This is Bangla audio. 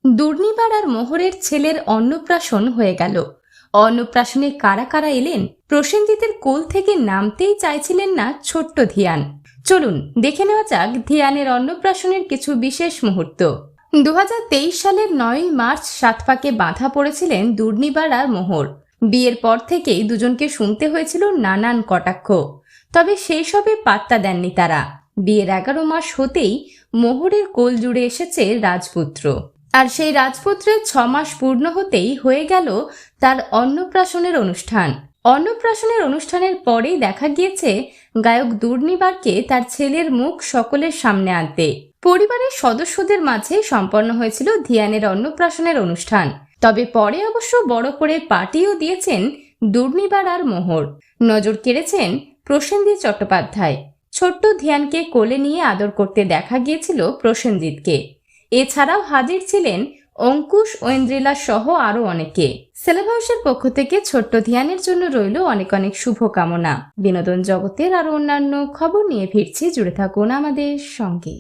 দুর্নিবার আর মোহরের ছেলের অন্নপ্রাশন হয়ে গেল। অন্নপ্রাশনে কারা কারা এলেন? প্রসেনজিতের কোল থেকে নামতেই চাইছিলেন না ছোট্ট ধিয়ান। চলুন দেখে নেওয়া যাক ধিয়ানের অন্নপ্রাশনের কিছু বিশেষ মুহূর্ত। 2023 সালের 9 মার্চ সাতপাকে বাঁধা পড়েছিলেন দুর্নিবার আর মোহর। বিয়ের পর থেকেই দুজনকে শুনতে হয়েছিল নানান কটাক্ষ, তবে সেই সবে পাত্তা দেননি তারা। বিয়ের 11 মাস হতেই মোহরের কোল জুড়ে এসেছে রাজপুত্র, আর সেই রাজপুত্রের 6 মাস পূর্ণ হতেই হয়ে গেল তার অন্নপ্রাশনের অনুষ্ঠান। অন্নপ্রাশনের অনুষ্ঠানের পরেই দেখা গিয়েছে গায়ক দুর্নিবারকে তার ছেলের মুখ সকলের সামনে আনতে। পরিবারের সদস্যদের মাঝে সম্পন্ন হয়েছিল ধিয়ানের অন্নপ্রাশনের অনুষ্ঠান, তবে পরে অবশ্য বড় করে পার্টিও দিয়েছেন দুর্নিবার আর মোহর। নজর কেড়েছেন প্রসেনজিৎ চট্টোপাধ্যায়। ছোট্ট ধিয়ানকে কোলে নিয়ে আদর করতে দেখা গিয়েছিল প্রসেনজিৎকে। এছাড়াও হাজির ছিলেন অঙ্কুশ, ঐন্দ্রিলা সহ আরো অনেকে। সেলেব হাউসের পক্ষ থেকে ছোট্ট ধিয়ানের জন্য রইল অনেক অনেক শুভকামনা। বিনোদন জগতের আরো অন্যান্য খবর নিয়ে ফিরছি, জুড়ে থাকুন আমাদের সঙ্গে।